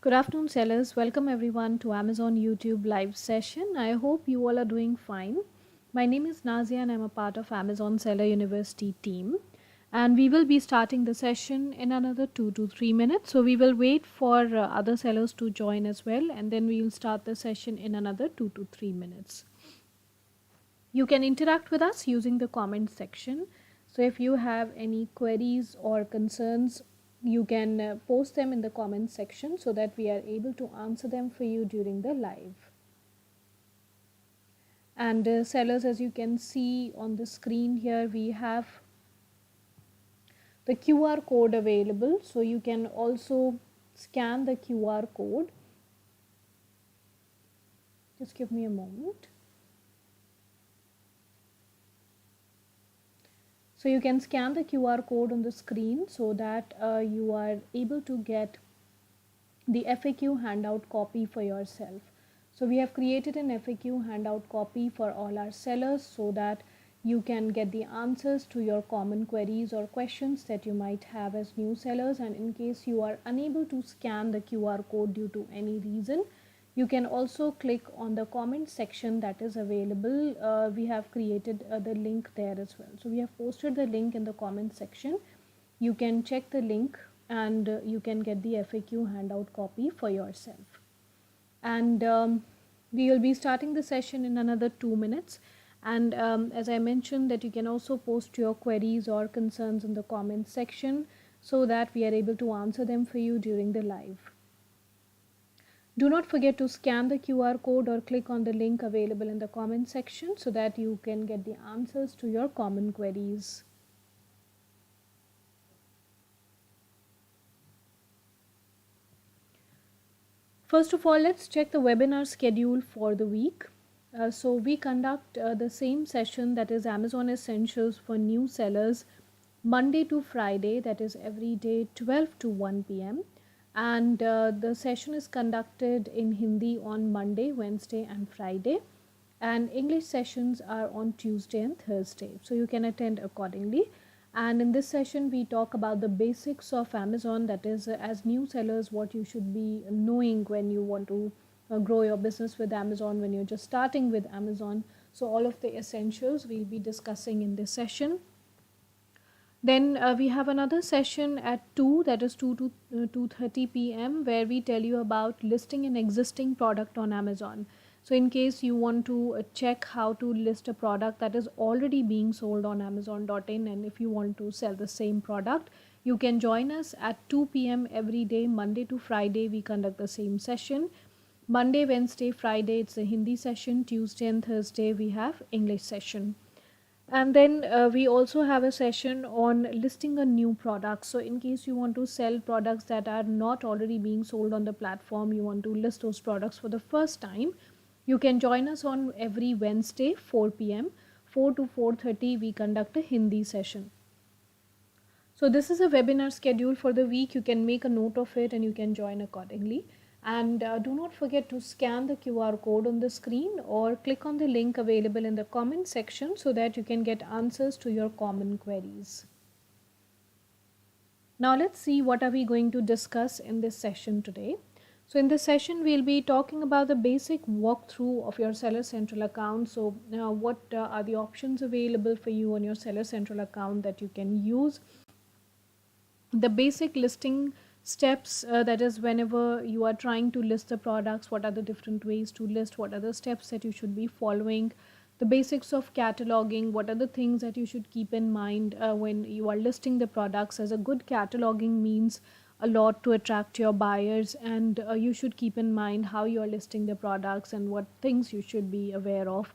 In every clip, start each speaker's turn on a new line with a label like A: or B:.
A: Good afternoon, sellers. Welcome everyone to Amazon YouTube live session. I hope you all are doing fine. My name is Nazia and I'm a part of Amazon Seller University team. And we will be starting the session in another 2 to 3 minutes. So we will wait for other sellers to join as well, and then we will start the session in another 2 to 3 minutes. You can interact with us using the comment section. So if you have any queries or concerns, you can post them in the comment section so that we are able to answer them for you during the live. And sellers, as you can see on the screen here, we have the QR code available. So you can also scan the QR code. Just give me a moment. So you can scan the QR code on the screen so that you are able to get the FAQ handout copy for yourself. So we have created an FAQ handout copy for all our sellers so that you can get the answers to your common queries or questions that you might have as new sellers. And in case you are unable to scan the QR code due to any reason, you can also click on the comment section that is available. We have created the link there as well. So we have posted the link in the comment section. You can check the link and you can get the FAQ handout copy for yourself. And we will be starting the session in another 2 minutes. And as I mentioned, that you can also post your queries or concerns in the comment section so that we are able to answer them for you during the live. Do not forget to scan the QR code or click on the link available in the comment section so that you can get the answers to your common queries. First of all, let's check the webinar schedule for the week. So we conduct the same session, that is Amazon Essentials for new sellers, Monday to Friday, that is every day 12 to 1 p.m. And the session is conducted in Hindi on Monday, Wednesday and Friday, and English sessions are on Tuesday and Thursday, so you can attend accordingly. And in this session we talk about the basics of Amazon, that is as new sellers what you should be knowing when you want to grow your business with Amazon, when you're just starting with Amazon. So all of the essentials we'll be discussing in this session. Then we have another session at 2, that is 2 to 2:30 p.m., where we tell you about listing an existing product on Amazon. So in case you want to check how to list a product that is already being sold on Amazon.in, and if you want to sell the same product, you can join us at 2 p.m. every day, Monday to Friday. We conduct the same session. Monday, Wednesday, Friday, it's a Hindi session. Tuesday and Thursday, we have English session. And then we also have a session on listing a new product. So in case you want to sell products that are not already being sold on the platform, you want to list those products for the first time, you can join us on every Wednesday 4 p.m. 4 to 4:30 we conduct a Hindi session. So this is a webinar schedule for the week. You can make a note of it and you can join accordingly. And do not forget to scan the QR code on the screen or click on the link available in the comment section so that you can get answers to your common queries. Now let's see what are we going to discuss in this session today. So in this session we'll be talking about the basic walkthrough of your Seller Central account. So now what are the options available for you on your Seller Central account that you can use, the basic listing steps, that is whenever you are trying to list the products, what are the different ways to list, what are the steps that you should be following, the basics of cataloging, what are the things that you should keep in mind when you are listing the products, as a good cataloging means a lot to attract your buyers, and you should keep in mind how you are listing the products and what things you should be aware of.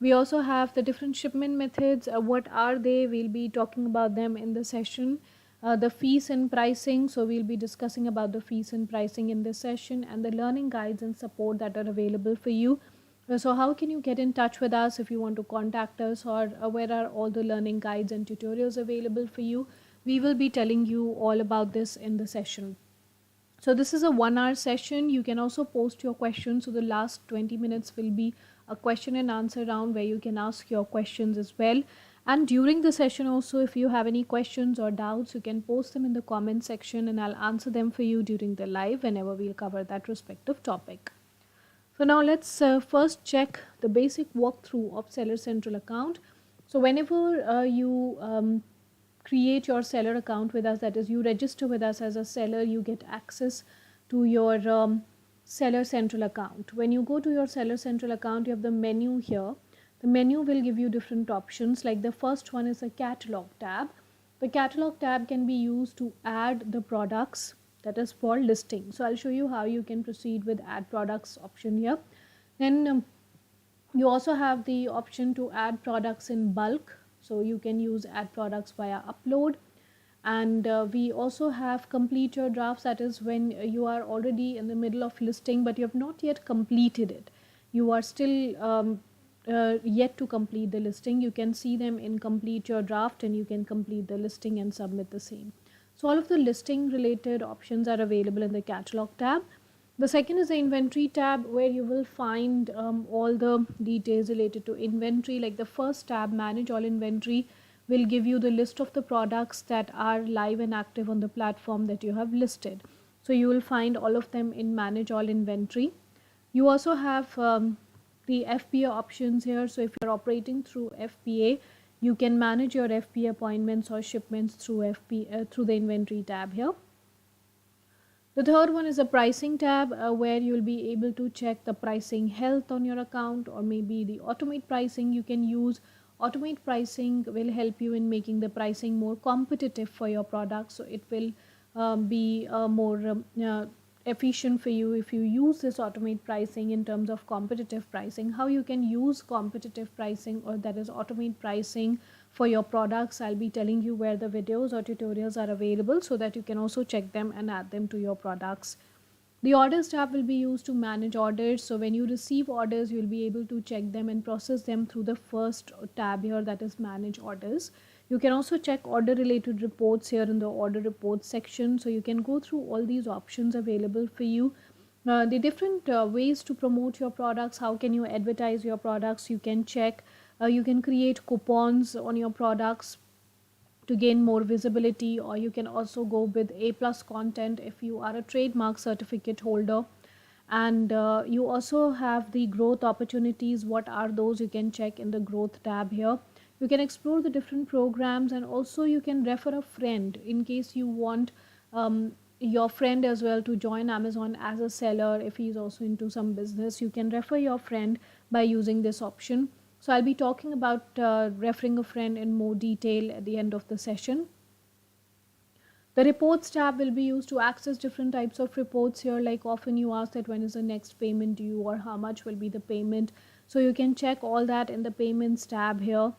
A: We also have the different shipment methods. What are they? We'll be talking about them in the session. The fees and pricing, so we'll be discussing about the fees and pricing in this session, and the learning guides and support that are available for you. So how can you get in touch with us if you want to contact us, or where are all the learning guides and tutorials available for you? We will be telling you all about this in the session. So this is a 1 hour session. You can also post your questions, so the last 20 minutes will be a question and answer round where you can ask your questions as well. And during the session also, if you have any questions or doubts, you can post them in the comment section and I'll answer them for you during the live whenever we'll cover that respective topic. So now let's first check the basic walkthrough of Seller Central account. So whenever you create your seller account with us, that is you register with us as a seller, you get access to your Seller Central account. When you go to your Seller Central account, you have the menu here. The menu will give you different options, like the first one is a catalog tab. The catalog tab can be used to add the products, that is for listing. So I'll show you how you can proceed with add products option here. Then you also have the option to add products in bulk. So you can use add products via upload. And we also have complete your drafts, that is when you are already in the middle of listing but you have not yet completed it. You are still yet to complete the listing. You can see them in complete your draft and you can complete the listing and submit the same. So all of the listing related options are available in the catalog tab. The second is the inventory tab, where you will find all the details related to inventory. Like the first tab, manage all inventory, will give you the list of the products that are live and active on the platform that you have listed. So you will find all of them in manage all inventory. You also have the FBA options here. So if you're operating through FBA, you can manage your FBA appointments or shipments through through the inventory tab here. The third one is a pricing tab, where you'll be able to check the pricing health on your account, or maybe the automate pricing. You can use automate pricing, will help you in making the pricing more competitive for your product. So it will be more efficient for you if you use this automate pricing in terms of competitive pricing. How you can use competitive pricing, or that is automate pricing, for your products, I'll be telling you where the videos or tutorials are available so that you can also check them and add them to your products. The orders tab will be used to manage orders. So when you receive orders, you'll be able to check them and process them through the first tab here, that is manage orders. You can also check order related reports here in the order reports section. So you can go through all these options available for you. The different ways to promote your products, how can you advertise your products, you can check. You can create coupons on your products to gain more visibility, or you can also go with A+ content if you are a trademark certificate holder. And you also have the growth opportunities. What are those? You can check in the growth tab here. You can explore the different programs, and also you can refer a friend in case you want your friend as well to join Amazon as a seller. If he's also into some business, you can refer your friend by using this option. So I'll be talking about referring a friend in more detail at the end of the session. The reports tab will be used to access different types of reports here. Like often you ask that when is the next payment due, or how much will be the payment. So you can check all that in the payments tab here.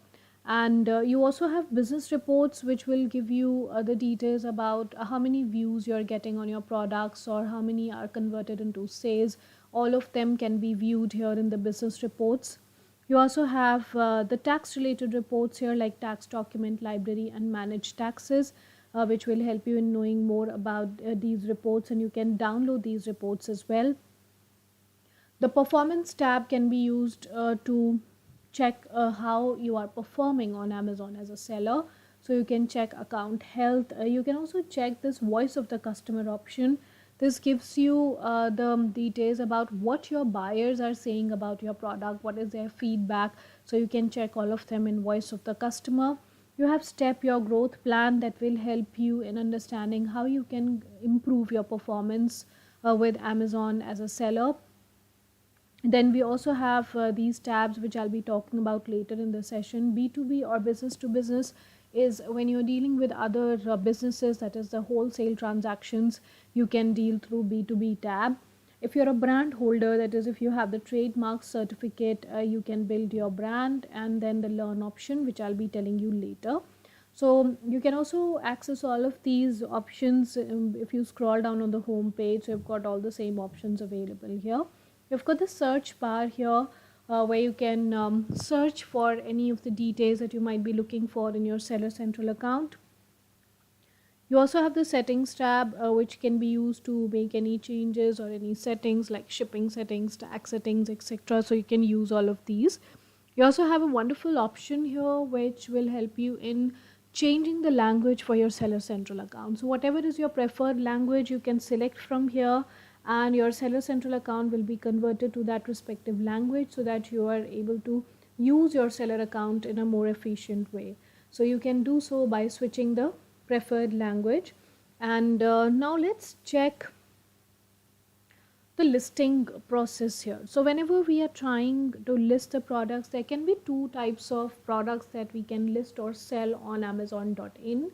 A: And you also have business reports, which will give you the details about how many views you're getting on your products, or how many are converted into sales. All of them can be viewed here in the business reports. You also have the tax related reports here, like tax document library and manage taxes, which will help you in knowing more about these reports, and you can download these reports as well. The performance tab can be used to check how you are performing on Amazon as a seller. So you can check account health. You can also check this voice of the customer option. This gives you the details about what your buyers are saying about your product, what is their feedback. So you can check all of them in voice of the customer. You have step your growth plan, that will help you in understanding how you can improve your performance with Amazon as a seller. Then we also have these tabs, which I'll be talking about later in the session. B2B or business to business is when you're dealing with other businesses, that is the wholesale transactions, you can deal through B2B tab. If you're a brand holder, that is if you have the trademark certificate, you can build your brand, and then the learn option, which I'll be telling you later. So you can also access all of these options if you scroll down on the home page. So you've got all the same options available here. You've got the search bar here, where you can search for any of the details that you might be looking for in your Seller Central account. You also have the settings tab, which can be used to make any changes or any settings like shipping settings, tax settings, etc. So you can use all of these. You also have a wonderful option here which will help you in changing the language for your Seller Central account. So whatever is your preferred language, you can select from here, and your Seller Central account will be converted to that respective language so that you are able to use your seller account in a more efficient way. So you can do so by switching the preferred language. And now let's check the listing process here. So whenever we are trying to list the products, there can be two types of products that we can list or sell on Amazon.in.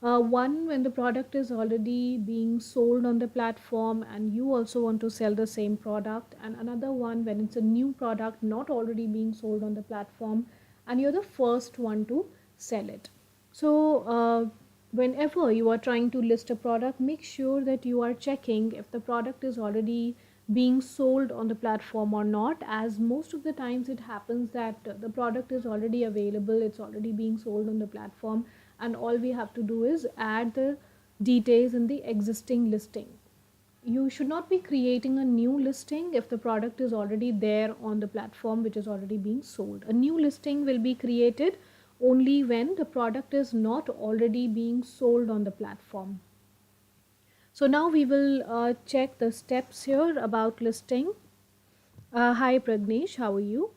A: One, when the product is already being sold on the platform and you also want to sell the same product, and another one when it's a new product not already being sold on the platform and you're the first one to sell it. So whenever you are trying to list a product, make sure that you are checking if the product is already being sold on the platform or not, as most of the times it happens that the product is already available, it's already being sold on the platform, and all we have to do is add the details in the existing listing. You should not be creating a new listing if the product is already there on the platform which is already being sold. A new listing will be created only when the product is not already being sold on the platform. So now we will check the steps here about listing. Hi Pragnesh, how are you?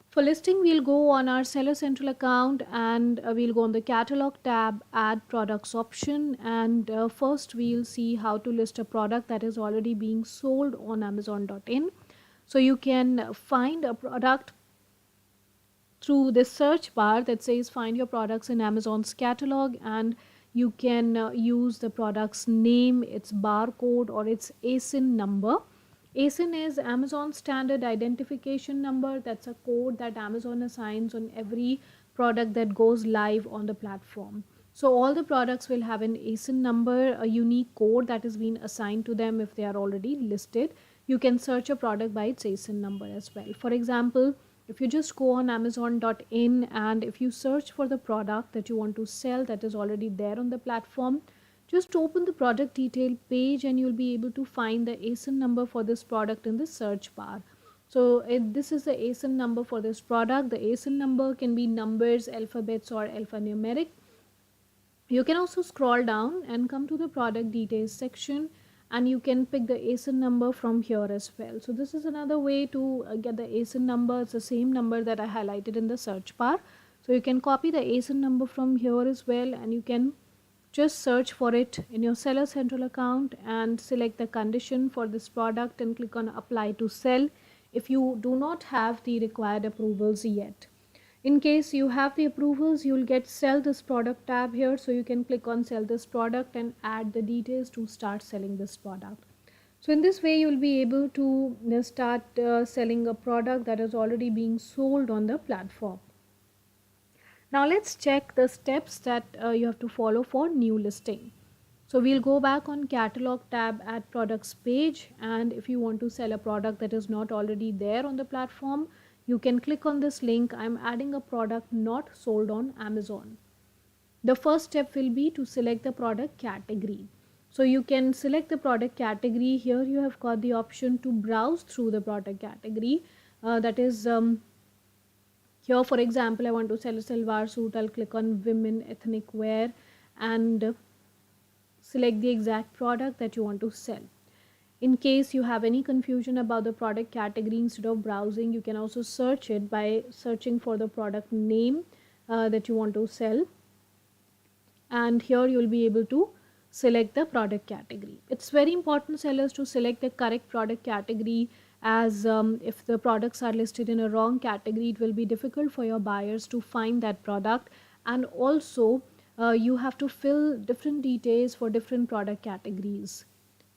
A: For listing, we'll go on our Seller Central account and we'll go on the catalog tab, add products option, and first we'll see how to list a product that is already being sold on Amazon.in. So you can find a product through this search bar that says find your products in Amazon's catalog, and you can use the product's name, its barcode, or its ASIN number. ASIN is Amazon Standard Identification Number. That's a code that Amazon assigns on every product that goes live on the platform. So all the products will have an ASIN number, a unique code that has been assigned to them if they are already listed. You can search a product by its ASIN number as well. For example, if you just go on Amazon.in and if you search for the product that you want to sell that is already there on the platform, just open the product detail page and you'll be able to find the ASIN number for this product in the search bar. So this is the ASIN number for this product. The ASIN number can be numbers, alphabets, or alphanumeric. You can also scroll down and come to the product details section, and you can pick the ASIN number from here as well. So this is another way to get the ASIN number. It's the same number that I highlighted in the search bar. So you can copy the ASIN number from here as well, and you can just search for it in your Seller Central account and select the condition for this product and click on apply to sell if you do not have the required approvals yet. In case you have the approvals, you'll get sell this product tab here, so you can click on sell this product and add the details to start selling this product. So in this way you'll be able to start selling a product that is already being sold on the platform. Now let's check the steps that you have to follow for new listing. So we'll go back on catalog tab, add products page, and if you want to sell a product that is not already there on the platform, you can click on this link. I'm adding a product not sold on Amazon. The first step will be to select the product category. So you can select the product category. Here you have got the option to browse through the product category. That is here, for example, I want to sell a salwar suit. I'll click on women ethnic wear and select the exact product that you want to sell. In case you have any confusion about the product category, instead of browsing, you can also search it by searching for the product name that you want to sell. And here you will be able to select the product category. It's very important, sellers, to select the correct product category, as if the products are listed in a wrong category, it will be difficult for your buyers to find that product. And also you have to fill different details for different product categories.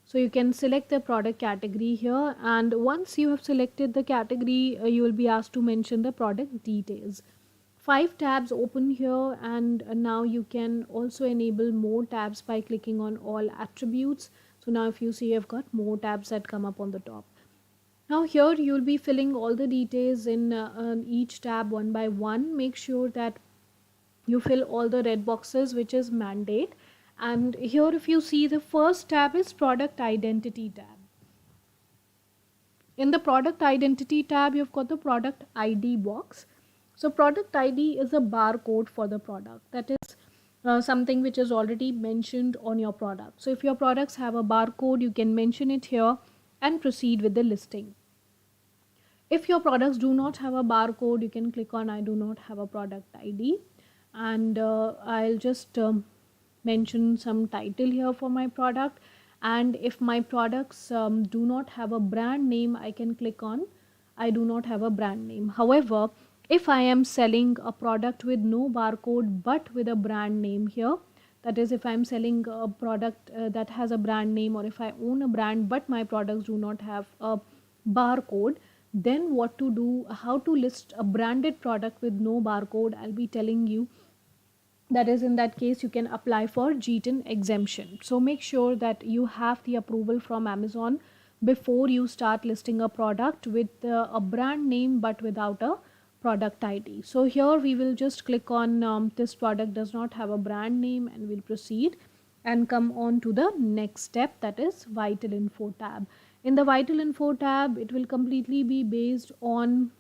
A: So you can select the product category here, and once you have selected the category, you will be asked to mention the product details. 5 tabs open here, and now you can also enable more tabs by clicking on all attributes. So now if you see, I've got more tabs that come up on the top. Now here you will be filling all the details in each tab one by one. Make sure that you fill all the red boxes, which is mandate. And here if you see, the first tab is product identity tab. In the product identity tab, you've got the product ID box. So product ID is a barcode for the product. That is something which is already mentioned on your product. So if your products have a barcode, you can mention it here and proceed with the listing. If your products do not have a barcode, you can click on I do not have a product ID, and I'll just mention some title here for my product. And if my products do not have a brand name, I can click on I do not have a brand name. However, if I am selling a product with no barcode but with a brand name here, that is, if I'm selling a product that has a brand name, or if I own a brand but my products do not have a barcode, then what to do, how to list a branded product with no barcode, I'll be telling you. That is, in that case, you can apply for GTIN exemption. So make sure that you have the approval from Amazon before you start listing a product with a brand name but without a product ID. So here we will just click on this product does not have a brand name, and we'll proceed and come on to the next step, that is Vital Info tab. In the Vital Info tab, it will completely be based on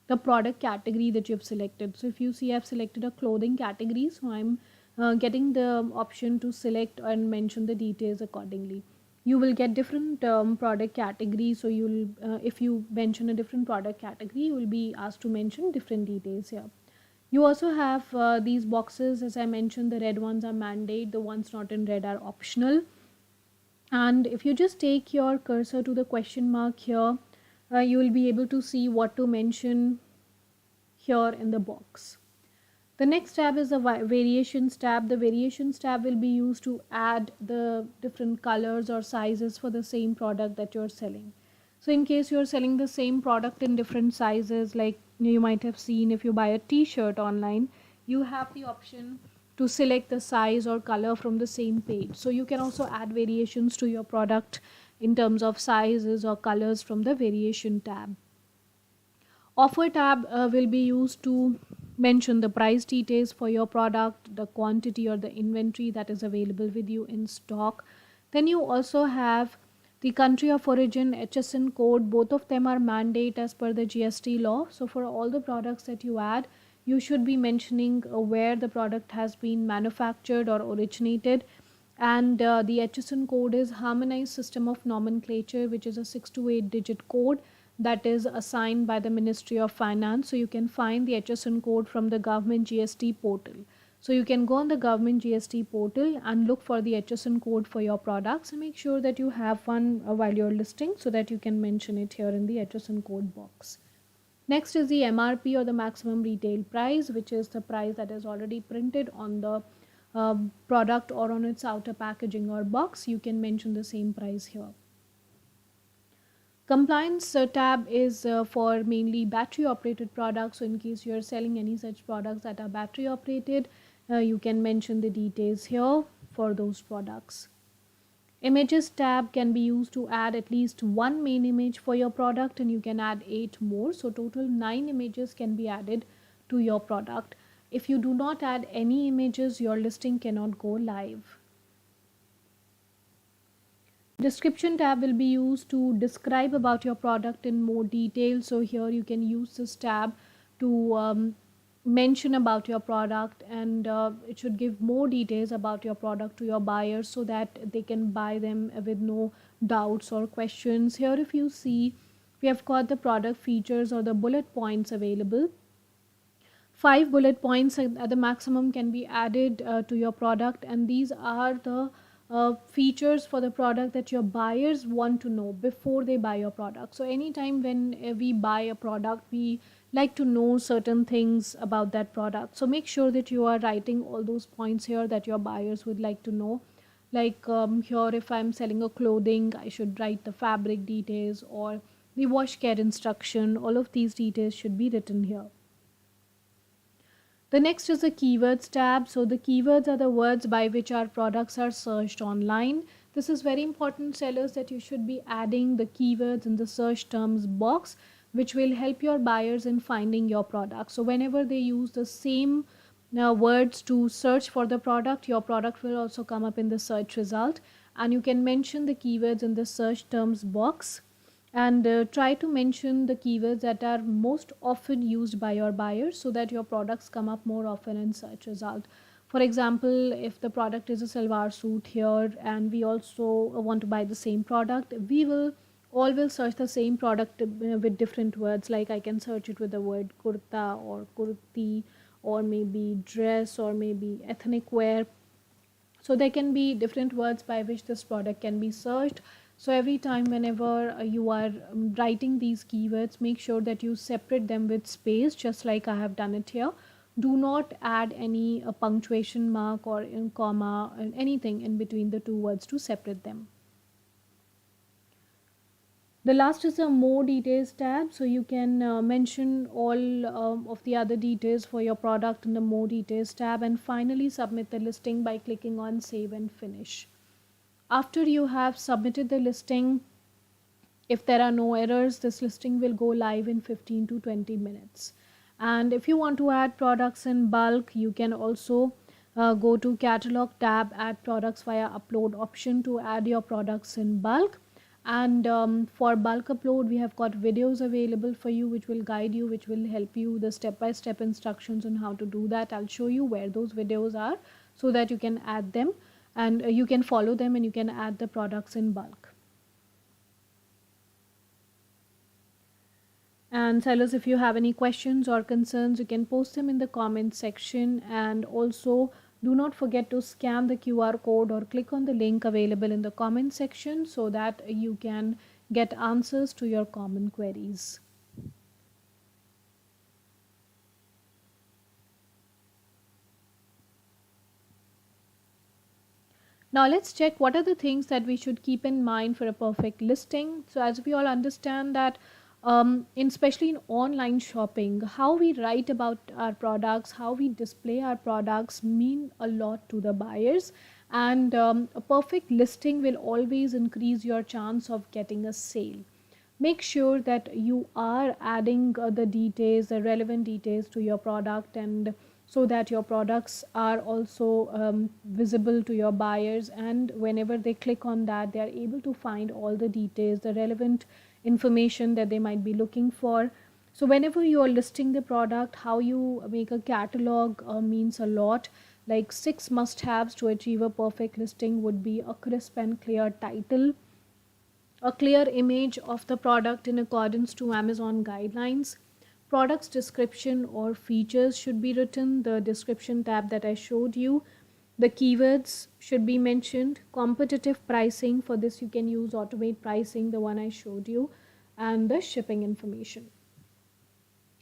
A: the product category that you've selected. So if you see, I've selected a clothing category, so I'm getting the option to select and mention the details accordingly. You will get different product categories, so you'll if you mention a different product category, you will be asked to mention different details here. You also have these boxes, as I mentioned, the red ones are mandate, the ones not in red are optional. And if you just take your cursor to the question mark here, you will be able to see what to mention here in the box. The next tab is the variations tab. The variations tab will be used to add the different colors or sizes for the same product that you're selling. So in case you're selling the same product in different sizes, like you might have seen, if you buy a t-shirt online, you have the option to select the size or color from the same page. So you can also add variations to your product in terms of sizes or colors from the variation tab. Offer tab will be used to mention the price details for your product, the quantity or the inventory that is available with you in stock. Then you also have the country of origin, HSN code. Both of them are mandate as per the GST law. So for all the products that you add, you should be mentioning where the product has been manufactured or originated. And the HSN code is Harmonized System of Nomenclature, which is a 6 to 8 digit code that is assigned by the Ministry of Finance. So you can find the HSN code from the government GST portal. So you can go on the government GST portal and look for the HSN code for your products, and make sure that you have one while you're listing, so that you can mention it here in the HSN code box. Next is the MRP, or the maximum retail price, which is the price that is already printed on the product or on its outer packaging or box. You can mention the same price here. Compliance tab is for mainly battery operated products. So in case you are selling any such products that are battery operated, you can mention the details here for those products. Images tab can be used to add at least one main image for your product, and you can add 8 more. So total 9 images can be added to your product. If you do not add any images, your listing cannot go live. Description tab will be used to describe about your product in more detail. So here you can use this tab to mention about your product, and it should give more details about your product to your buyers, so that they can buy them with no doubts or questions. Here, if you see, we have got the product features or the bullet points available. 5 bullet points at the maximum can be added to your product, and these are the features for the product that your buyers want to know before they buy your product. So anytime when we buy a product, we like to know certain things about that product. So make sure that you are writing all those points here that your buyers would like to know. Like here, if I'm selling a clothing, I should write the fabric details or the wash care instruction. All of these details should be written here. The next is the keywords tab. So the keywords are the words by which our products are searched online. This is very important, sellers, that you should be adding the keywords in the search terms box, which will help your buyers in finding your product. So whenever they use the same words to search for the product, your product will also come up in the search result, and you can mention the keywords in the search terms box. and try to mention the keywords that are most often used by your buyers so that your products come up more often in search result. For example, if the product is a salwar suit here and we also want to buy the same product, we will all will search the same product with different words. Like I can search it with the word kurta or kurti, or maybe dress, or maybe ethnic wear. So there can be different words by which this product can be searched. So every time whenever you are writing these keywords, make sure that you separate them with space, just like I have done it here. Do not add any punctuation mark or in comma and anything in between the two words to separate them. The last is a more details tab, so you can mention all of the other details for your product in the more details tab, and finally submit the listing by clicking on save and finish. After you have submitted the listing, if there are no errors, this listing will go live in 15 to 20 minutes. And if you want to add products in bulk, you can also go to catalog tab, add products via upload option to add your products in bulk. And for bulk upload, we have got videos available for you which will guide you, which will help you the step-by-step instructions on how to do that. I'll show you where those videos are so that you can add them, and you can follow them and you can add the products in bulk. And sellers, if you have any questions or concerns, you can post them in the comment section, and also do not forget to scan the QR code or click on the link available in the comment section so that you can get answers to your common queries. Now let's check what are the things that we should keep in mind for a perfect listing. So as we all understand that especially in online shopping, how we write about our products, how we display our products mean a lot to the buyers, and a perfect listing will always increase your chance of getting a sale. Make sure that you are adding the details, the relevant details to your product, and so that your products are also visible to your buyers, and whenever they click on that, they are able to find all the details, the relevant information that they might be looking for. So whenever you are listing the product, how you make a catalog means a lot. Like 6 must-haves to achieve a perfect listing would be a crisp and clear title, a clear image of the product in accordance to Amazon guidelines. Products description or features should be written, the description tab that I showed you. The keywords should be mentioned. Competitive pricing, for this you can use automate pricing, the one I showed you, and the shipping information.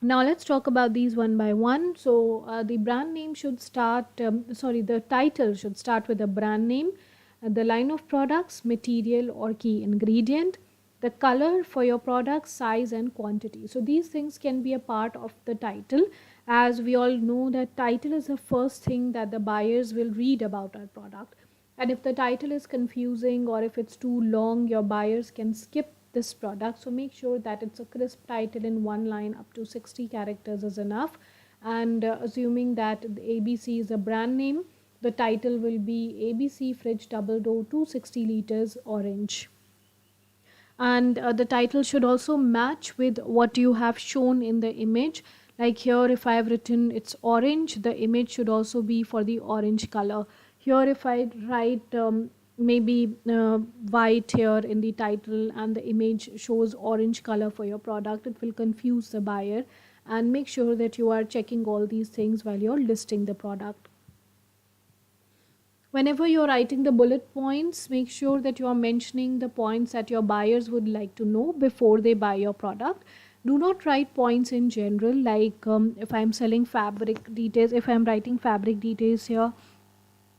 A: Now let's talk about these one by one. So the brand name should start, the title should start with a brand name, the line of products, material or key ingredient, the color for your product, size and quantity. So these things can be a part of the title, as we all know that title is the first thing that the buyers will read about our product. And if the title is confusing or if it's too long, your buyers can skip this product. So make sure that it's a crisp title in one line, up to 60 characters is enough. And assuming that the ABC is a brand name, the title will be ABC fridge double door 260 liters orange. And the title should also match with what you have shown in the image. Like here, if I have written it's orange, the image should also be for the orange color. Here if I write maybe white here in the title and the image shows orange color for your product, it will confuse the buyer. And make sure that you are checking all these things while you're listing the product. Whenever you're writing the bullet points, make sure that you are mentioning the points that your buyers would like to know before they buy your product. Do not write points in general, like if I'm selling fabric details, if I'm writing fabric details here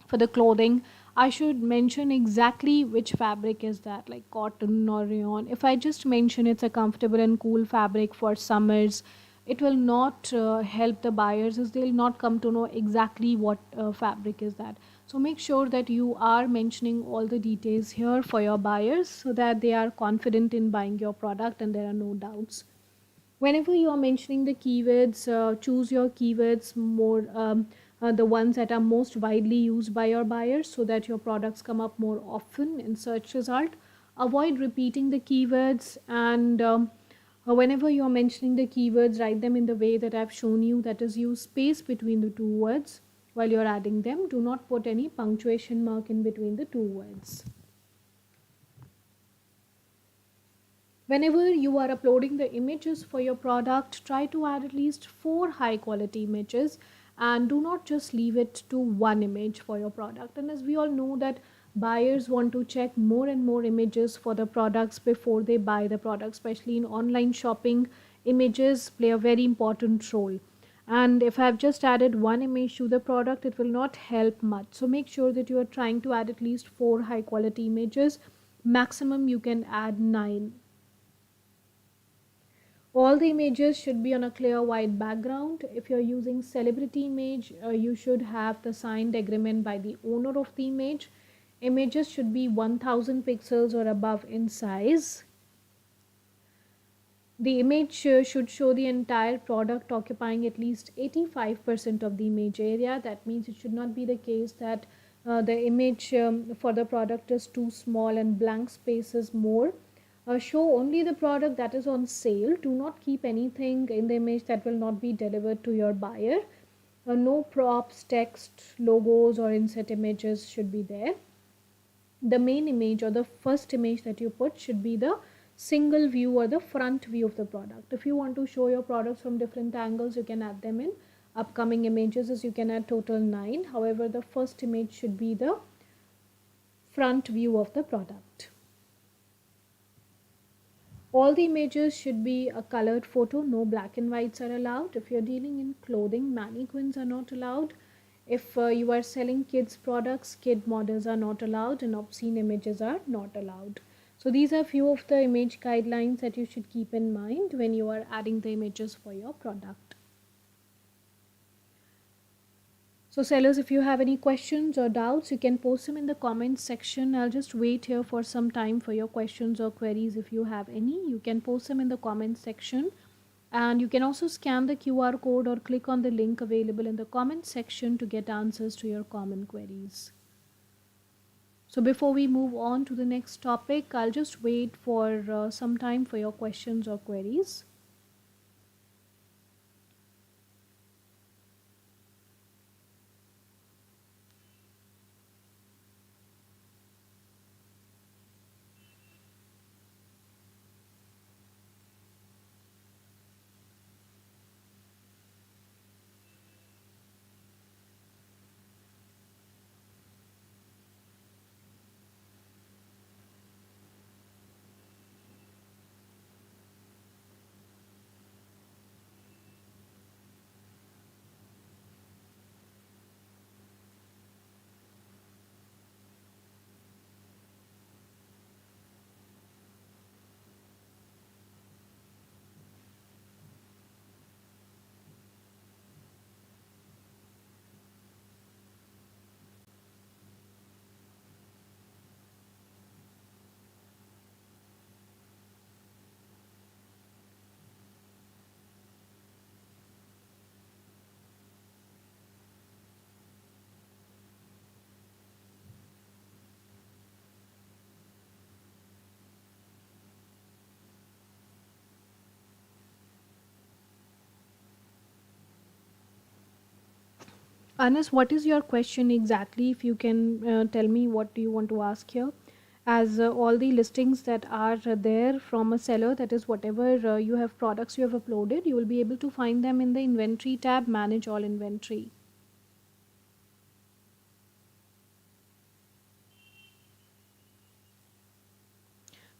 A: for the clothing, I should mention exactly which fabric is that, like cotton or rayon. If I just mention it's a comfortable and cool fabric for summers, it will not help the buyers, as they'll not come to know exactly what fabric is that. So make sure that you are mentioning all the details here for your buyers so that they are confident in buying your product and there are no doubts. Whenever you are mentioning the keywords, choose your keywords more, the ones that are most widely used by your buyers so that your products come up more often in search result. avoid repeating the keywords, and whenever you're mentioning the keywords, write them in the way that I've shown you, that is, use space between the two words while you're adding them. Do not put any punctuation mark in between the two words. Whenever you are uploading the images for your product, try to add at least 4 high quality images, and do not just leave it to one image for your product. And as we all know that buyers want to check more and more images for the products before they buy the product, especially in online shopping, images play a very important role. And if I've just added one image to the product, it will not help much. So make sure that you are trying to add at least 4 high quality images. Maximum you can add 9. All the images should be on a clear white background. If you're using celebrity image, you should have the signed agreement by the owner of the image. Images should be 1000 pixels or above in size. The image should show the entire product occupying at least 85% of the image area. That means it should not be the case that the image for the product is too small and blank space is more. Show only the product that is on sale. Do not keep anything in the image that will not be delivered to your buyer. No props, text, logos or inset images should be there. The main image or the first image that you put should be the single view or the front view of the product. If you want to show your products from different angles, you can add them in upcoming images, as you can add total 9. However, the first image should be the front view of the product. All the images should be a colored photo. No black and whites are allowed. If you're dealing in clothing, mannequins are not allowed. If you are selling kids products, kid models are not allowed, and obscene images are not allowed. So these are few of the image guidelines that you should keep in mind when you are adding the images for your product. So sellers, if you have any questions or doubts, you can post them in the comments section. I'll just wait here for some time for your questions or queries. If you have any, you can post them in the comments section. And you can also scan the QR code or click on the link available in the comments section to get answers to your common queries. So before we move on to the next topic, I'll just wait for some time for your questions or queries. Anas, what is your question exactly? If you can tell me what do you want to ask here. As all the listings that are there from a seller, that is whatever you have products you have uploaded, you will be able to find them in the inventory tab, manage all inventory.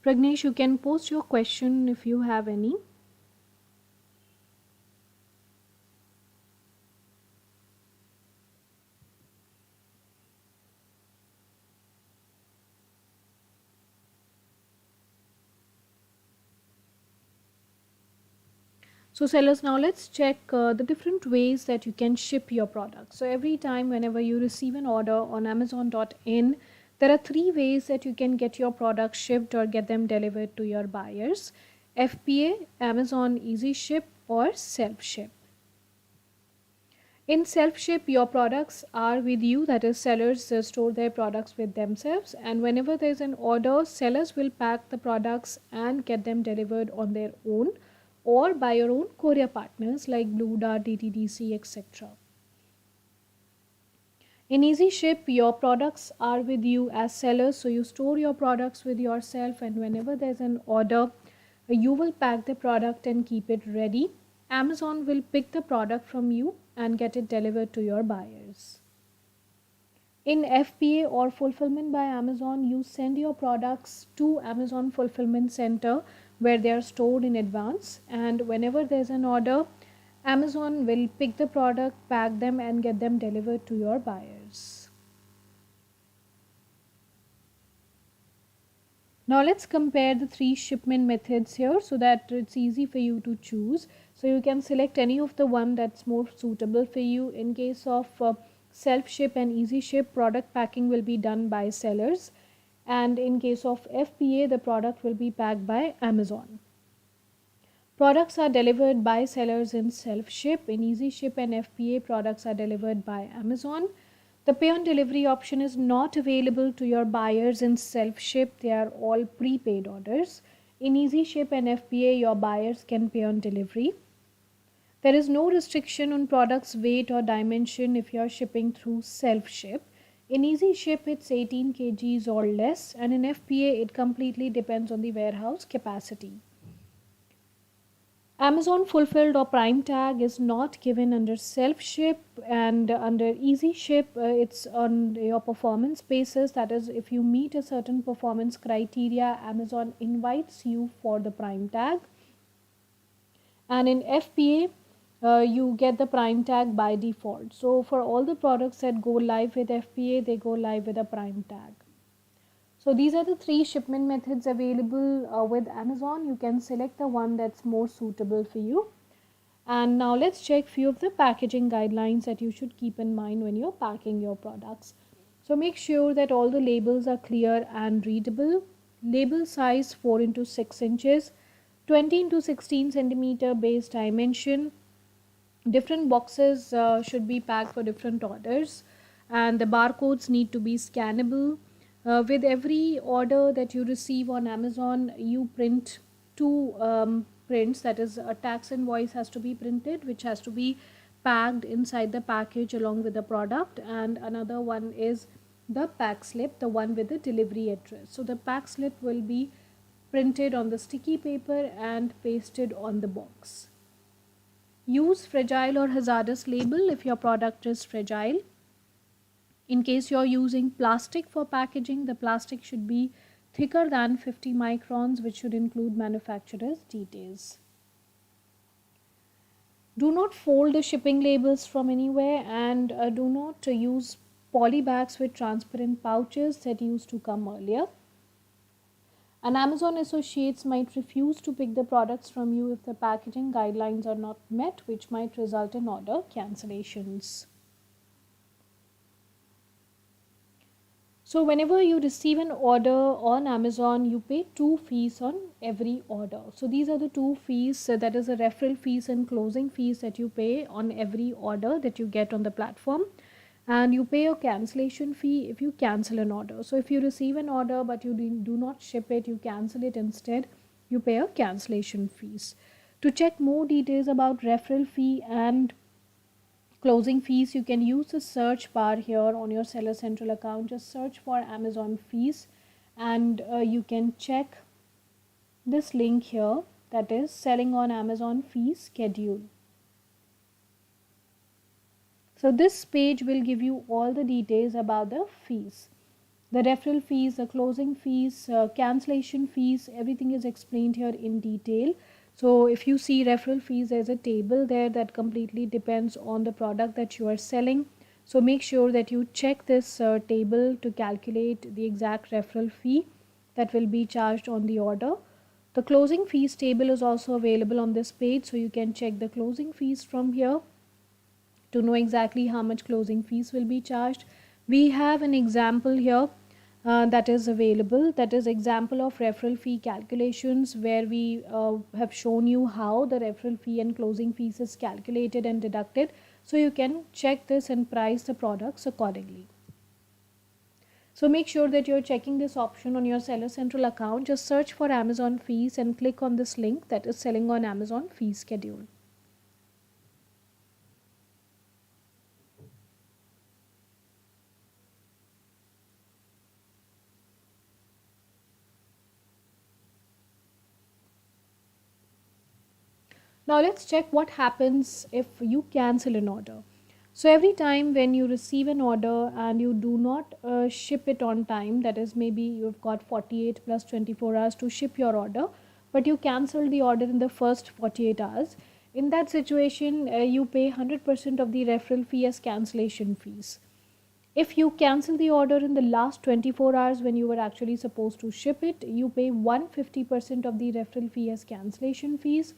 A: Pragnesh, you can post your question if you have any. So sellers, now let's check the different ways that you can ship your product. So every time whenever you receive an order on Amazon.in, there are 3 ways that you can get your product shipped or get them delivered to your buyers: FBA, Amazon Easy Ship, or Self Ship. In self-ship, your products are with you, that is, sellers store their products with themselves, and whenever there's an order, sellers will pack the products and get them delivered on their own or by your own courier partners like Blue Dart, DTDC, etc. In Easy Ship, your products are with you as sellers, so you store your products with yourself, and whenever there's an order, you will pack the product and keep it ready. Amazon will pick the product from you and get it delivered to your buyers. In FBA or Fulfillment by Amazon, you send your products to Amazon Fulfillment Center where they are stored in advance, and whenever there's an order, Amazon will pick the product, pack them, and get them delivered to your buyers. Now let's compare the three shipment methods here so that it's easy for you to choose. So you can select any of the one that's more suitable for you. In case of self-ship and easy ship, product packing will be done by sellers, and in case of FBA, the product will be packed by Amazon. Products are delivered by sellers in self-ship. In easy ship and FBA, products are delivered by Amazon. The pay on delivery option is not available to your buyers in self-ship. They are all prepaid orders. In easy ship and FBA, your buyers can pay on delivery. There is no restriction on products weight or dimension if you are shipping through self-ship. In easy ship, it's 18 kgs or less, and in FBA, it completely depends on the warehouse capacity. Amazon fulfilled or prime tag is not given under self-ship, and under easy ship it's on your performance basis. That is, if you meet a certain performance criteria, Amazon invites you for the prime tag. And in FBA, you get the prime tag by default. So for all the products that go live with FBA, they go live with a prime tag. So these are the three shipment methods available with Amazon. You can select the one that's more suitable for you. And now let's check few of the packaging guidelines that you should keep in mind when you're packing your products. So make sure that all the labels are clear and readable. Label size 4 into 6 inches, 20 into 16 centimeter base dimension. Different boxes should be packed for different orders, and the barcodes need to be scannable. With every order that you receive on Amazon, you print two prints. That is, a tax invoice has to be printed, which has to be packed inside the package along with the product, and another one is the pack slip, the one with the delivery address. So the pack slip will be printed on the sticky paper and pasted on the box. Use fragile or hazardous label if your product is fragile. In case you're using plastic for packaging, the plastic should be thicker than 50 microns, which should include manufacturer's details. Do not fold the shipping labels from anywhere, and do not use poly bags with transparent pouches that used to come earlier. And Amazon associates might refuse to pick the products from you if the packaging guidelines are not met, which might result in order cancellations. So whenever you receive an order on Amazon, you pay 2 fees on every order. So these are the 2 fees, that is the referral fees and closing fees that you pay on every order that you get on the platform. And you pay a cancellation fee if you cancel an order. So if you receive an order but you do not ship it, you cancel it instead, you pay a cancellation fees. To check more details about referral fee and closing fees, you can use the search bar here on your Seller Central account. Just search for Amazon fees, and you can check this link here, that is selling on Amazon fees schedule. So this page will give you all the details about the fees, the referral fees, the closing fees, cancellation fees, everything is explained here in detail. So if you see referral fees, there's a table there that completely depends on the product that you are selling. So make sure that you check this table to calculate the exact referral fee that will be charged on the order. The closing fees table is also available on this page, so you can check the closing fees from here to know exactly how much closing fees will be charged. We have an example here that is available, that is example of referral fee calculations, where we have shown you how the referral fee and closing fees is calculated and deducted. So you can check this and price the products accordingly. So make sure that you're checking this option on your Seller Central account. Just search for Amazon fees and click on this link, that is selling on Amazon fee schedule. Now let's check what happens if you cancel an order. So every time when you receive an order and you do not ship it on time, that is maybe you've got 48 plus 24 hours to ship your order, but you cancel the order in the first 48 hours. In that situation, you pay 100% of the referral fee as cancellation fees. If you cancel the order in the last 24 hours when you were actually supposed to ship it, you pay 150% of the referral fee as cancellation fees.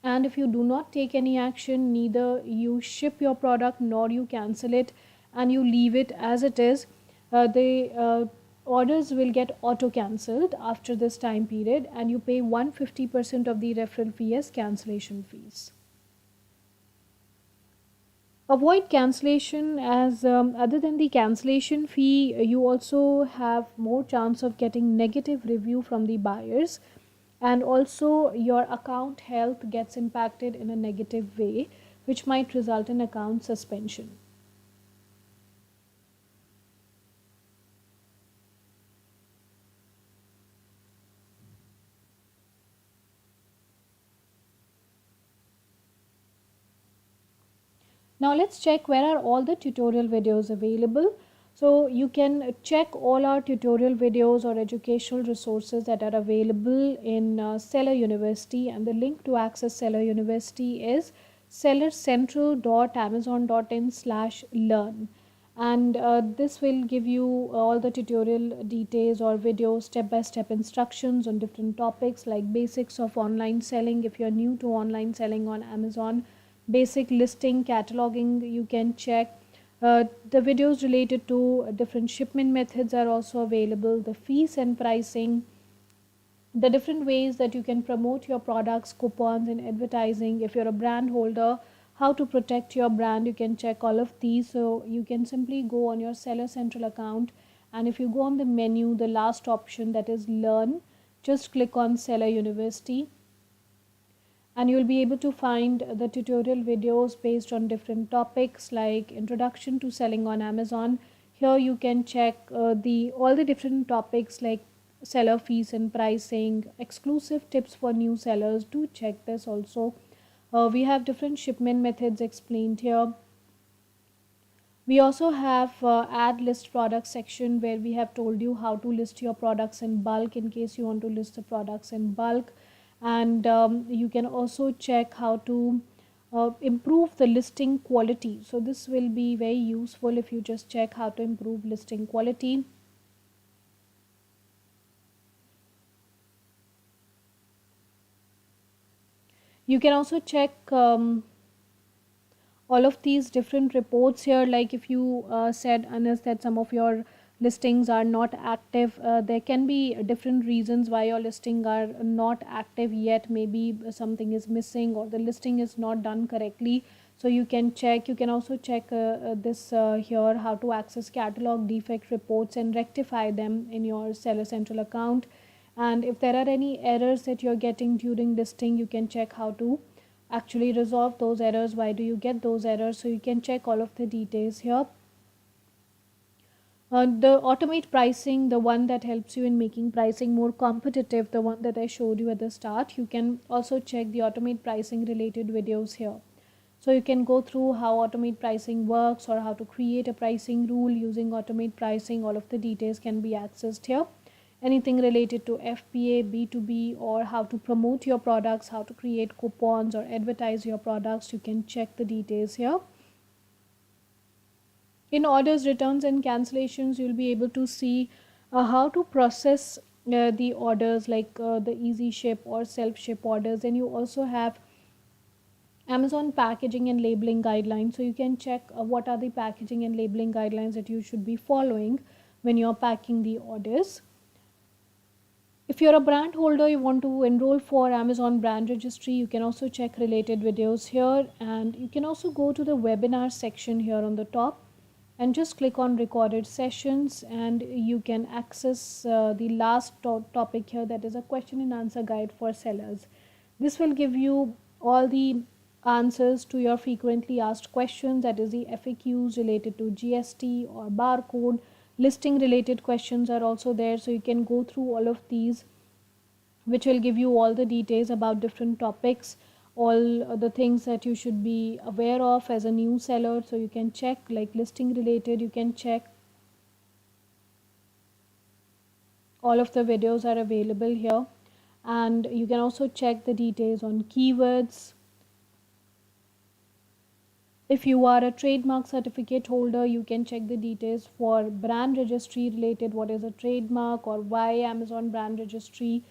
A: And if you do not take any action, neither you ship your product nor you cancel it, and you leave it as it is, the orders will get auto cancelled after this time period, and you pay 150% of the referral fee as cancellation fees. Avoid cancellation, as other than the cancellation fee, you also have more chance of getting negative review from the buyers, and also your account health gets impacted in a negative way, which might result in account suspension. Now let's check where are all the tutorial videos available. So you can check all our tutorial videos or educational resources that are available in Seller University, and the link to access Seller University is sellercentral.amazon.in/learn, and this will give you all the tutorial details or videos, step-by-step instructions on different topics like basics of online selling if you're new to online selling on Amazon, basic listing cataloging you can check. The videos related to different shipment methods are also available, the fees and pricing, the different ways that you can promote your products, coupons and advertising. If you're a brand holder, how to protect your brand, you can check all of these. So you can simply go on your Seller Central account, and if you go on the menu, the last option, that is learn, just click on Seller University, and you'll be able to find the tutorial videos based on different topics like introduction to selling on Amazon. Here you can check the all the different topics like seller fees and pricing, exclusive tips for new sellers. Do check this also. We have different shipment methods explained here. We also have add list product section where we have told you how to list your products in bulk in case you want to list the products in bulk. And you can also check how to improve the listing quality. So this will be very useful if you just check how to improve listing quality. You can also check all of these different reports here, like if you said, Anas, that some of your listings are not active, there can be different reasons why your listing are not active yet. Maybe something is missing or the listing is not done correctly, so you can check. You can also check this here, how to access catalog defect reports and rectify them in your Seller Central account. And if there are any errors that you're getting during listing, you can check how to actually resolve those errors. Why do you get those errors? So you can check all of the details here. The automate pricing, the one that helps you in making pricing more competitive, the one that I showed you at the start, you can also check the automate pricing related videos here. So you can go through how automate pricing works or how to create a pricing rule using automate pricing. All of the details can be accessed here. Anything related to FBA, B2B, or how to promote your products, how to create coupons or advertise your products, you can check the details here. In orders, returns and cancellations, you'll be able to see how to process the orders, like the easy ship or self ship orders. And you also have Amazon packaging and labeling guidelines, so you can check what are the packaging and labeling guidelines that you should be following when you're packing the orders. If you're a brand holder, you want to enroll for Amazon brand registry, you can also check related videos here, and you can also go to the webinar section here on the top and just click on recorded sessions, and you can access the last topic here, that is a question and answer guide for sellers. This will give you all the answers to your frequently asked questions, that is the FAQs related to GST or barcode. Listing related questions are also there, so you can go through all of these, which will give you all the details about different topics, all the things that you should be aware of as a new seller. So you can check, like listing related, you can check all of the videos are available here, and you can also check the details on keywords. If you are a trademark certificate holder, you can check the details for brand registry related, what is a trademark or why Amazon brand registry.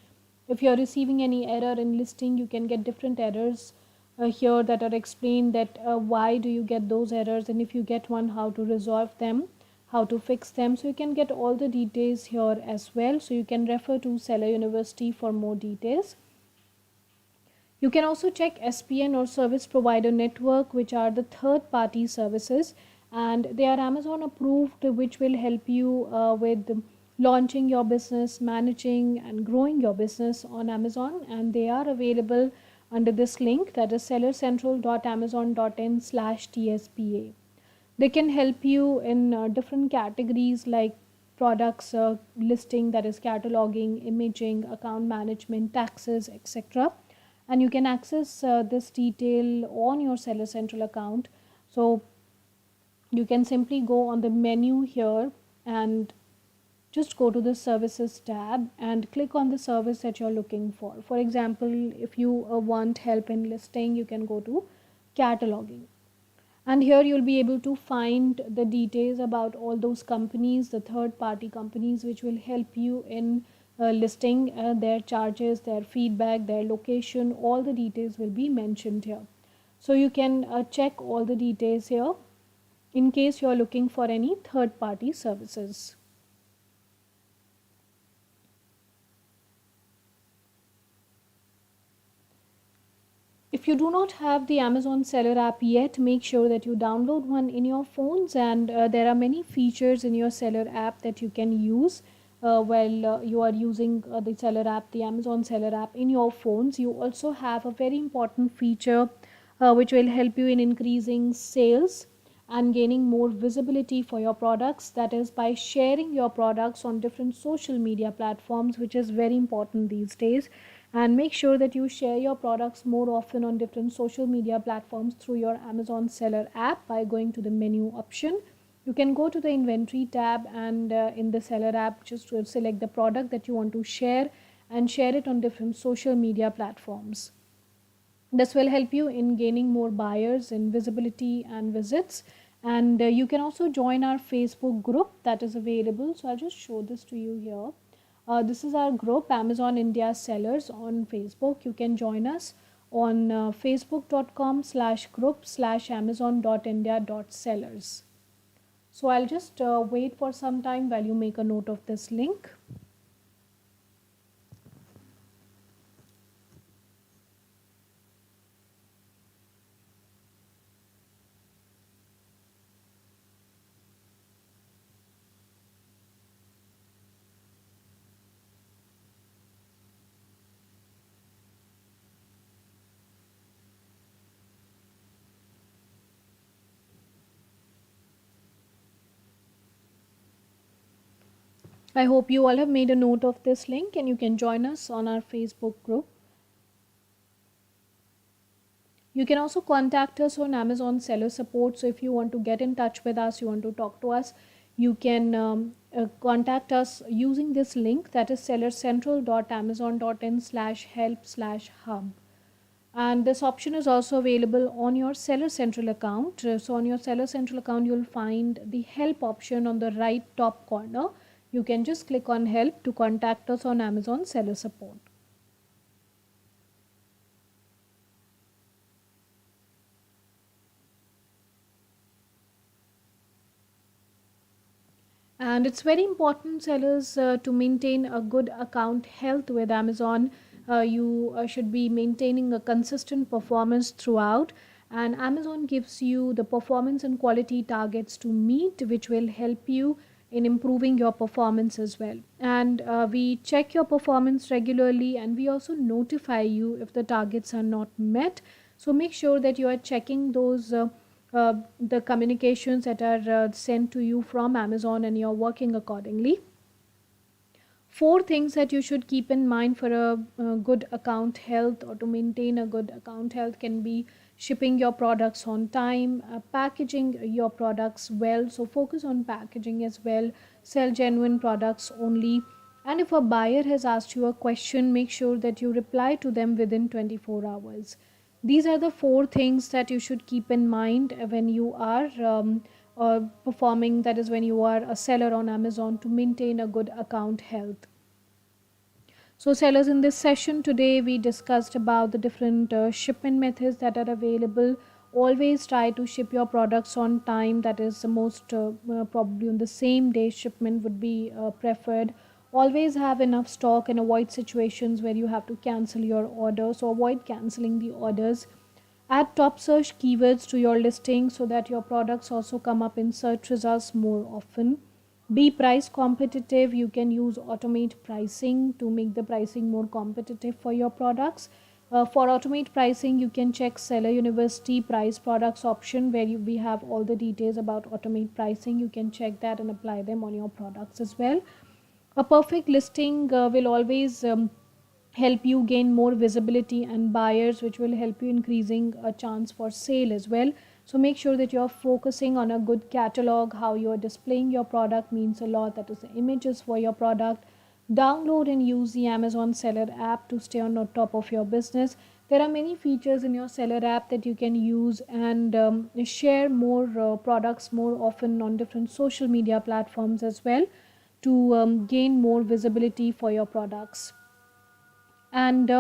A: If you're receiving any error in listing, you can get different errors here that are explained, that why do you get those errors, and if you get one, how to resolve them, how to fix them. So you can get all the details here as well. So you can refer to Seller University for more details. You can also check SPN or service provider network, which are the third party services, and they are Amazon approved, which will help you with launching your business, managing and growing your business on Amazon. And they are available under this link, that is sellercentral.amazon.in/TSPA. They can help you in different categories like products listing, that is cataloging, imaging, account management, taxes, etc. And you can access this detail on your Seller Central account. So you can simply go on the menu here and just go to the services tab and click on the service that you're looking for. For example, if you want help in listing, you can go to cataloging, and here you'll be able to find the details about all those companies, the third party companies, which will help you in listing, their charges, their feedback, their location. All the details will be mentioned here, so you can check all the details here in case you're looking for any third party services. If you do not have the Amazon Seller app yet, make sure that you download one in your phones, and there are many features in your Seller app that you can use while you are using the Seller app, the Amazon Seller app in your phones. You also have a very important feature which will help you in increasing sales and gaining more visibility for your products, that is by sharing your products on different social media platforms, which is very important these days. And make sure that you share your products more often on different social media platforms through your Amazon Seller app by going to the menu option. You can go to the inventory tab, and in the Seller app, just select the product that you want to share and share it on different social media platforms. This will help you in gaining more buyers in visibility and visits. And you can also join our Facebook group that is available. So I'll just show this to you here. This is our group, Amazon India Sellers on Facebook. You can join us on facebook.com/group/amazon.india.sellers. So I'll just wait for some time while you make a note of this link. I hope you all have made a note of this link, and you can join us on our Facebook group. You can also contact us on Amazon Seller Support. So if you want to get in touch with us, you want to talk to us, you can contact us using this link, that is sellercentral.amazon.in/help/hub. And this option is also available on your Seller Central account. So on your Seller Central account, you'll find the help option on the right top corner. You can just click on help to contact us on Amazon Seller Support. And it's very important, sellers, to maintain a good account health with Amazon. You should be maintaining a consistent performance throughout, and Amazon gives you the performance and quality targets to meet, which will help you in improving your performance as well. And we check your performance regularly, and we also notify you if the targets are not met. So make sure that you are checking those. The communications that are sent to you from Amazon, and you're working accordingly. Four things that you should keep in mind for a good account health, or to maintain a good account health, can be shipping your products on time, packaging your products well. So focus on packaging as well. Sell genuine products only. And if a buyer has asked you a question, make sure that you reply to them within 24 hours. These are the four things that you should keep in mind when you are performing, that is, when you are a seller on Amazon, to maintain a good account health. So, sellers, in this session today, we discussed about the different shipment methods that are available. Always try to ship your products on time. That is the most probably on the same day shipment would be preferred. Always have enough stock and avoid situations where you have to cancel your order. So, avoid canceling the orders. Add top search keywords to your listing so that your products also come up in search results more often. Be price competitive. You can use automate pricing to make the pricing more competitive for your products. For automate pricing, you can check Seller University price products option, where we have all the details about automate pricing. You can check that and apply them on your products as well. A perfect listing will always help you gain more visibility and buyers, which will help you increasing a chance for sale as well. So make sure that you're focusing on a good catalog. How you're displaying your product means a lot. That is the images for your product. Download and use the Amazon Seller app to stay on the top of your business. There are many features in your Seller app that you can use, and share more products more often on different social media platforms as well, to gain more visibility for your products. And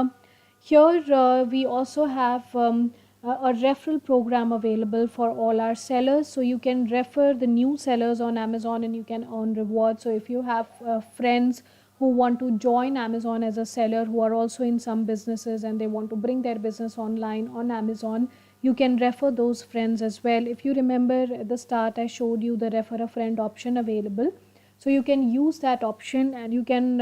A: here we also have a referral program available for all our sellers. So you can refer the new sellers on Amazon and you can earn rewards. So if you have friends who want to join Amazon as a seller, who are also in some businesses and they want to bring their business online on Amazon, you can refer those friends as well. If you remember at the start, I showed you the refer a friend option available. So you can use that option, and you can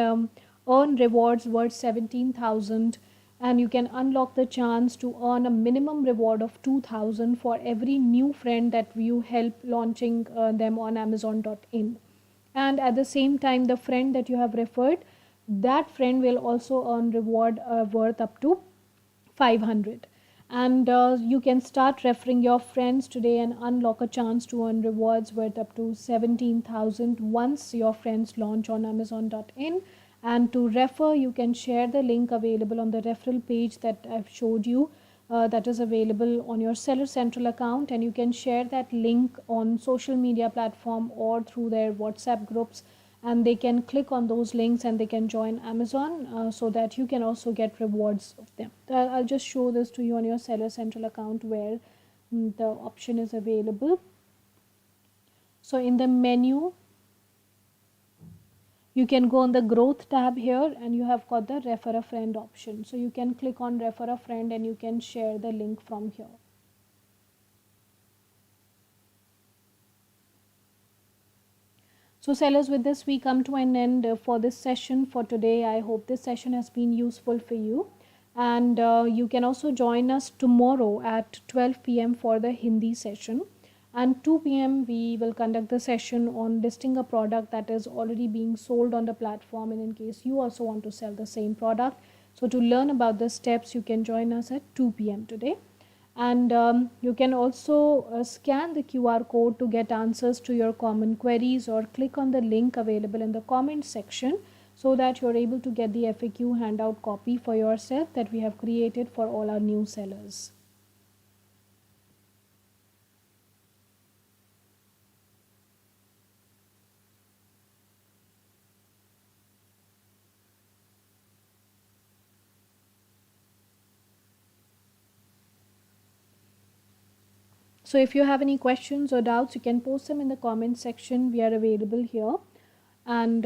A: earn rewards worth 17,000, and you can unlock the chance to earn a minimum reward of 2,000 for every new friend that you help launching them on Amazon.in. And at the same time, the friend that you have referred, that friend will also earn reward worth up to 500. And you can start referring your friends today and unlock a chance to earn rewards worth up to 17,000 once your friends launch on Amazon.in. And to refer, you can share the link available on the referral page that I've showed you, that is available on your Seller Central account, and you can share that link on social media platform or through their WhatsApp groups, and they can click on those links and they can join Amazon, so that you can also get rewards of them. I'll just show this to you on your Seller Central account, where the option is available. So in the menu, you can go on the growth tab here, and you have got the refer a friend option. So you can click on refer a friend and you can share the link from here. So sellers, with this we come to an end for this session for today. I hope this session has been useful for you, and you can also join us tomorrow at 12 p.m. for the Hindi session, and 2 p.m. we will conduct the session on listing a product that is already being sold on the platform, and in case you also want to sell the same product. So to learn about the steps, you can join us at 2 p.m. today. And you can also scan the QR code to get answers to your common queries, or click on the link available in the comment section, so that you're able to get the FAQ handout copy for yourself that we have created for all our new sellers. So if you have any questions or doubts, you can post them in the comment section. We are available here. And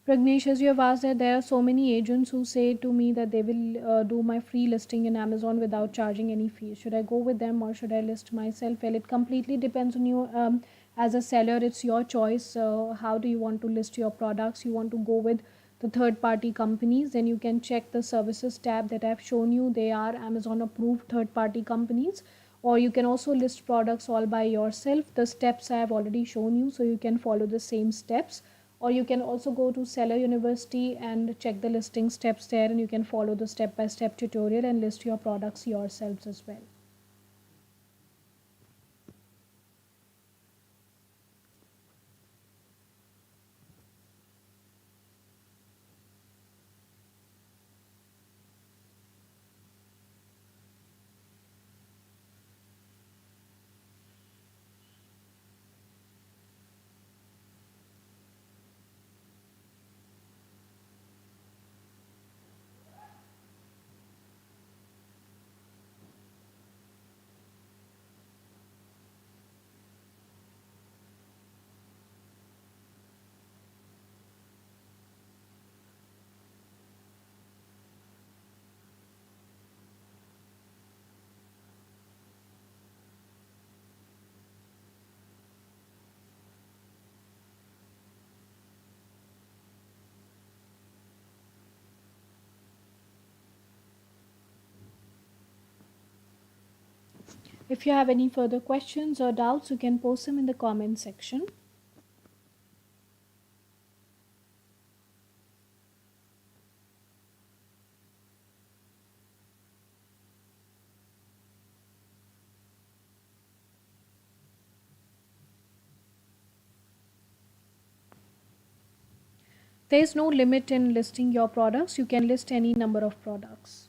A: Pragnesh, as you have asked, that there are so many agents who say to me that they will do my free listing in Amazon without charging any fee. Should I go with them or should I list myself? Well, it completely depends on you. As a seller, it's your choice. How do you want to list your products? You want to go with the third party companies, then you can check the services tab that I've shown you. They are Amazon approved third party companies. Or you can also list products all by yourself. The steps I have already shown you, so you can follow the same steps. Or you can also go to Seller University and check the listing steps there, and you can follow the step by step tutorial and list your products yourselves as well. If you have any further questions or doubts, you can post them in the comment section. There is no limit in listing your products. You can list any number of products.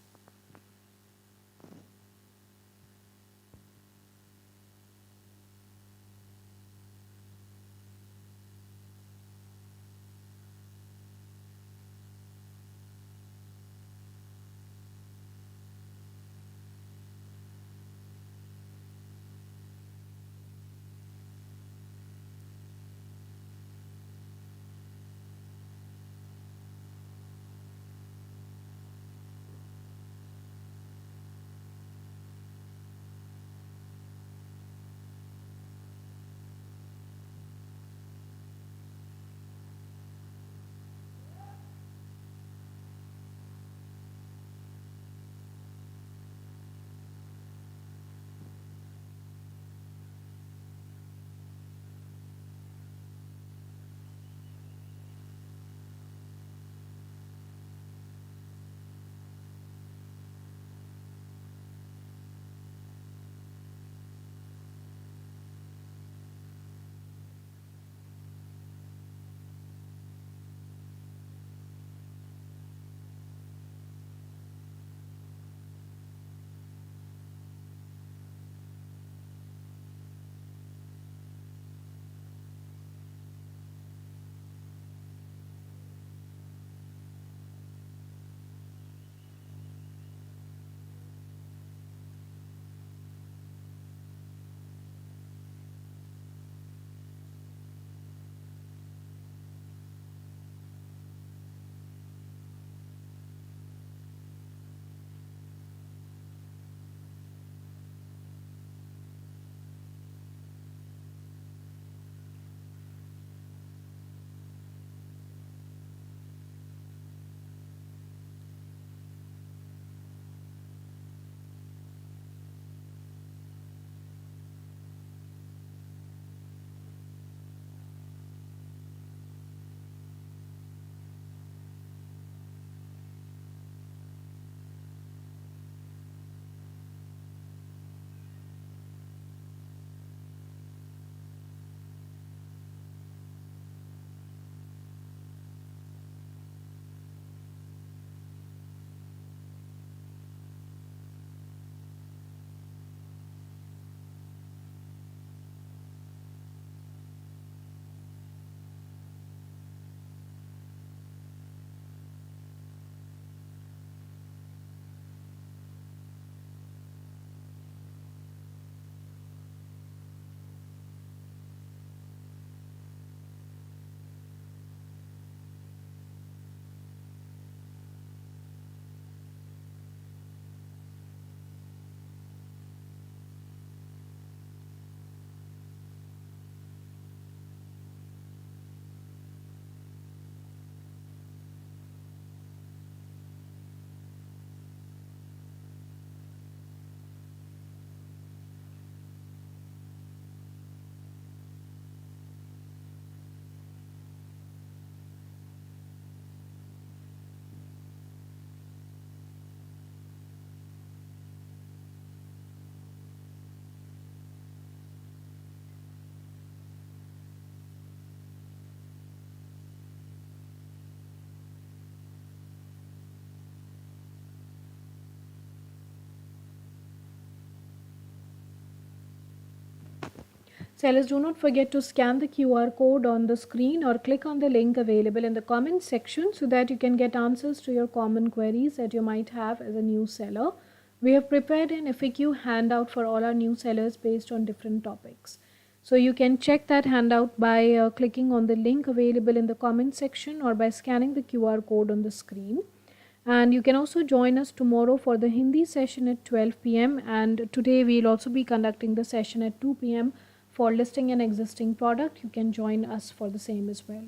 A: Sellers, do not forget to scan the QR code on the screen or click on the link available in the comments section so that you can get answers to your common queries that you might have as a new seller. We have prepared an FAQ handout for all our new sellers based on different topics. So you can check that handout by clicking on the link available in the comment section or by scanning the QR code on the screen. And you can also join us tomorrow for the Hindi session at 12 p.m. And today we'll also be conducting the session at 2 p.m. for listing an existing product. You can join us for the same as well.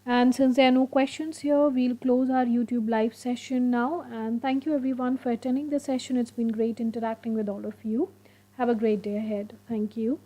A: And since there are no questions here, we'll close our YouTube live session now. And thank you everyone for attending the session. It's been great interacting with all of you. Have a great day ahead. Thank you.